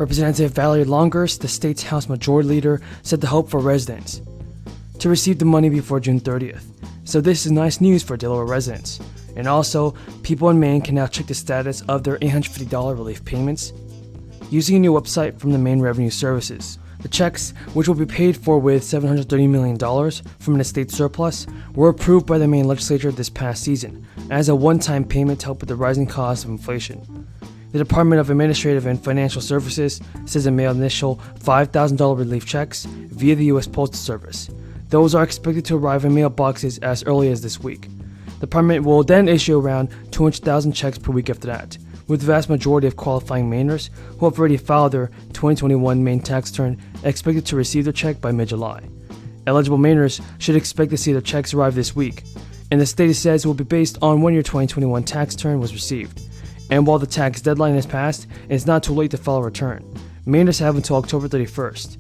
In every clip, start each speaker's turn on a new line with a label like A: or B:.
A: Representative Valerie Longhurst, the state's House Majority Leader, said the hope for residents to receive the money before June 30th. So this is nice news for Delaware residents. And also, people in Maine can now check the status of their $850 relief payments using a new website from the Maine Revenue Services. The checks, which will be paid for with $730 million from an estate surplus, were approved by the Maine legislature this past season as a one-time payment to help with the rising cost of inflation. The Department of Administrative and Financial Services says it mailed initial $5,000 relief checks via the U.S. Postal Service. Those are expected to arrive in mailboxes as early as this week. The department will then issue around 200,000 checks per week after that, with the vast majority of qualifying Mainers who have already filed their 2021 Maine tax return expected to receive their check by mid-July. Eligible Mainers should expect to see their checks arrive this week, and the state says it will be based on when your 2021 tax return was received. And while the tax deadline has passed, it's not too late to file a return. Mainers have until October 31st.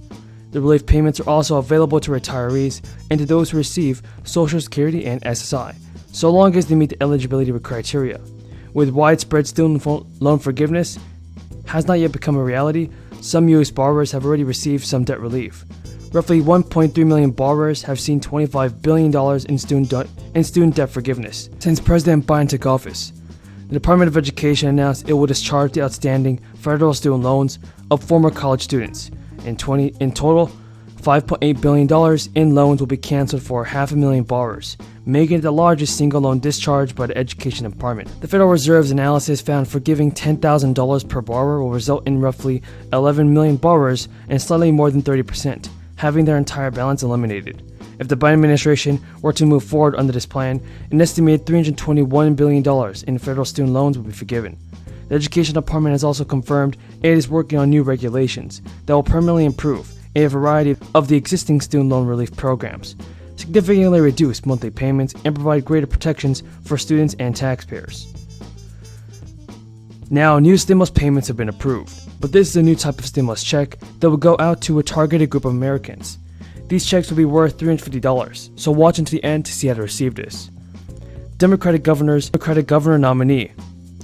A: The relief payments are also available to retirees and to those who receive Social Security and SSI, so long as they meet the eligibility criteria. With widespread student loan forgiveness has not yet become a reality, some U.S. borrowers have already received some debt relief. Roughly 1.3 million borrowers have seen $25 billion in student debt forgiveness since President Biden took office. The Department of Education announced it will discharge the outstanding federal student loans of former college students. In total, $5.8 billion in loans will be canceled for 500,000 borrowers, making it the largest single loan discharge by the Education Department. The Federal Reserve's analysis found forgiving $10,000 per borrower will result in roughly 11 million borrowers and slightly more than 30% having their entire balance eliminated. If the Biden administration were to move forward under this plan, an estimated $321 billion in federal student loans will be forgiven. The Education Department has also confirmed it is working on new regulations that will permanently improve a variety of the existing student loan relief programs, significantly reduce monthly payments, and provide greater protections for students and taxpayers. Now, new stimulus payments have been approved, but this is a new type of stimulus check that will go out to a targeted group of Americans. These checks will be worth $350, so watch until the end to see how to receive this. Democratic governor nominee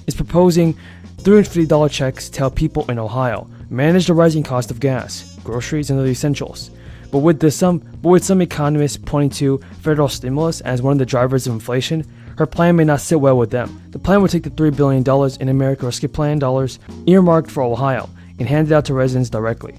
A: is proposing $350 checks to help people in Ohio manage the rising cost of gas, groceries, and other essentials. But with some economists pointing to federal stimulus as one of the drivers of inflation, her plan may not sit well with them. The plan would take the $3 billion in America Rescue Plan dollars earmarked for Ohio and hand it out to residents directly.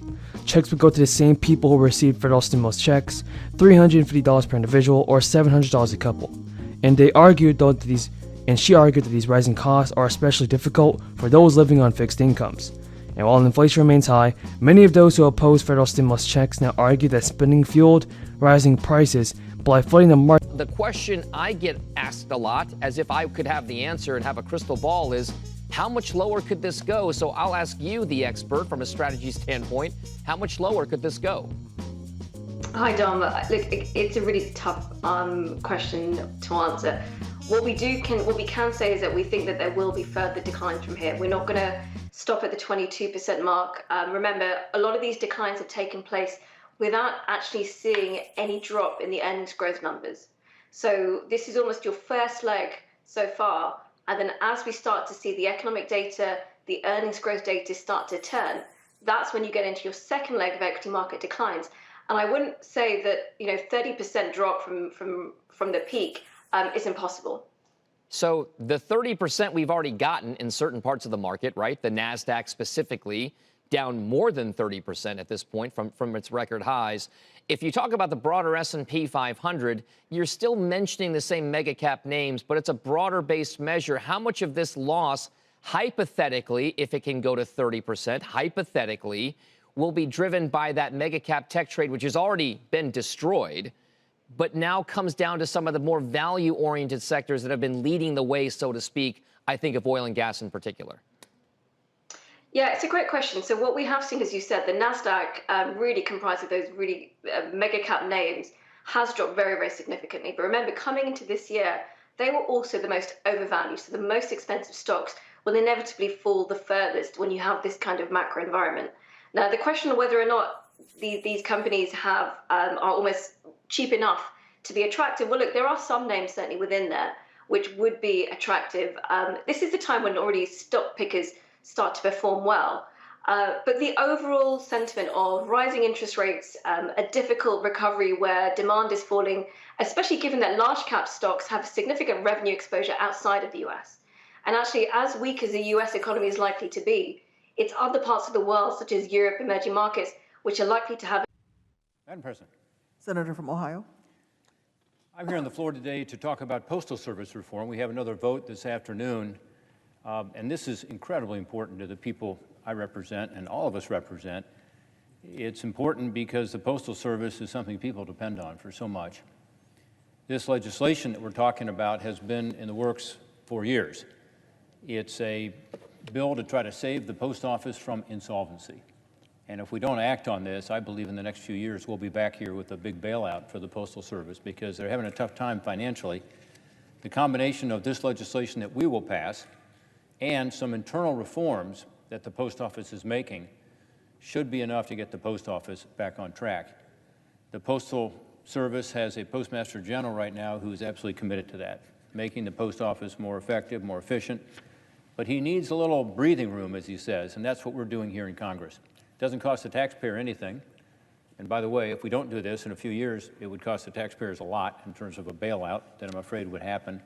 A: Checks would go to the same people who receive federal stimulus checks, $350 per individual or $700 a couple. And she argued that these rising costs are especially difficult for those living on fixed incomes. And while inflation remains high, many of those who oppose federal stimulus checks now argue that spending fueled rising prices by flooding the market.
B: The question I get asked a lot, as if I could have the answer and have a crystal ball, is how much lower could this go? So I'll ask you, the expert, from a strategy standpoint, how much lower could this go?
C: Hi, Dom. Look, it's a really tough question to answer. What we can say is that we think that there will be further declines from here. We're not going to stop at the 22% mark. Remember, a lot of these declines have taken place without actually seeing any drop in the earnings growth numbers. So this is almost your first leg so far. And then as we start to see the economic data, the earnings growth data start to turn, that's when you get into your second leg of equity market declines. And I wouldn't say that 30% drop from the peak is impossible.
B: So the 30% we've already gotten in certain parts of the market, right? The NASDAQ specifically, down more than 30% at this point from its record highs. If you talk about the broader S&P 500, you're still mentioning the same mega cap names, but it's a broader based measure. How much of this loss, hypothetically, if it can go to 30%, hypothetically, will be driven by that mega cap tech trade, which has already been destroyed, but now comes down to some of the more value-oriented sectors that have been leading the way, so to speak, I think of oil and gas in particular?
C: Yeah, it's a great question. So what we have seen, as you said, the NASDAQ really comprised of those really mega cap names has dropped very, very significantly. But remember, coming into this year, they were also the most overvalued. So the most expensive stocks will inevitably fall the furthest when you have this kind of macro environment. Now, the question of whether or not these companies are almost cheap enough to be attractive. Well, look, there are some names certainly within there which would be attractive. This is the time when already stock pickers start to perform well. But the overall sentiment of rising interest rates, a difficult recovery where demand is falling, especially given that large cap stocks have significant revenue exposure outside of the US. And actually, as weak as the US economy is likely to be, it's other parts of the world, such as Europe, emerging markets, which are likely to have.
D: Madam President.
E: Senator from Ohio.
D: I'm here on the floor today to talk about Postal Service reform. We have another vote this afternoon, and this is incredibly important to the people I represent and all of us represent. It's important because the Postal Service is something people depend on for so much. This legislation that we're talking about has been in the works for years. It's a bill to try to save the post office from insolvency. And if we don't act on this, I believe in the next few years we'll be back here with a big bailout for the Postal Service because they're having a tough time financially. The combination of this legislation that we will pass and some internal reforms that the post office is making should be enough to get the post office back on track. The Postal Service has a Postmaster General right now who is absolutely committed to that, making the post office more effective, more efficient. But he needs a little breathing room, as he says, and that's what we're doing here in Congress. It doesn't cost the taxpayer anything. And by the way, if we don't do this in a few years, it would cost the taxpayers a lot in terms of a bailout that I'm afraid would happen.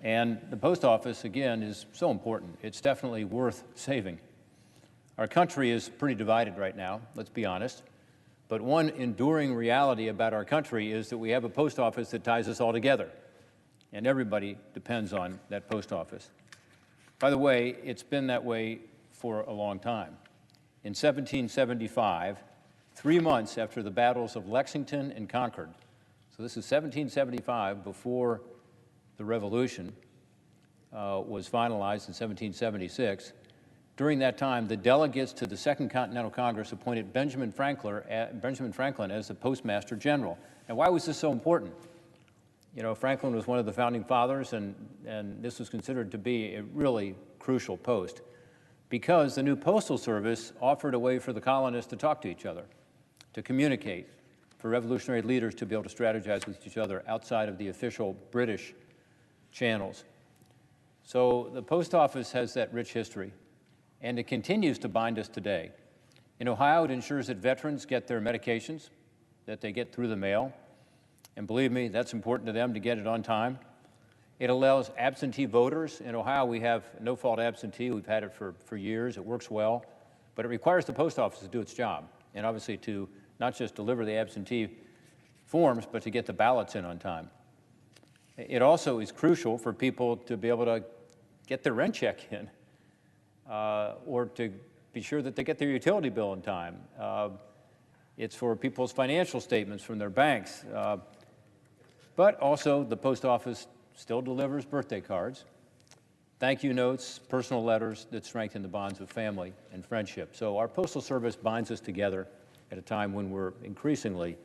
D: And the post office, again, is so important. It's definitely worth saving. Our country is pretty divided right now, let's be honest. But one enduring reality about our country is that we have a post office that ties us all together. And everybody depends on that post office. By the way, it's been that way for a long time. In 1775, 3 months after the battles of Lexington and Concord, so this is 1775 before the Revolution was finalized in 1776, during that time, the delegates to the Second Continental Congress appointed Benjamin Franklin as the Postmaster General. And why was this so important? You know, Franklin was one of the founding fathers, and this was considered to be a really crucial post because the new Postal Service offered a way for the colonists to talk to each other, to communicate, for revolutionary leaders to be able to strategize with each other outside of the official British channels. So the post office has that rich history, and it continues to bind us today. In Ohio, it ensures that veterans get their medications, that they get through the mail, and believe me, that's important to them to get it on time. It allows absentee voters. In Ohio, we have no-fault absentee. We've had it for years. It works well, but it requires the post office to do its job, and obviously to not just deliver the absentee forms, but to get the ballots in on time. It also is crucial for people to be able to get their rent check in, or to be sure that they get their utility bill in time. It's for people's financial statements from their banks. But also, the post office still delivers birthday cards, thank you notes, personal letters that strengthen the bonds of family and friendship. So our Postal Service binds us together at a time when we're increasingly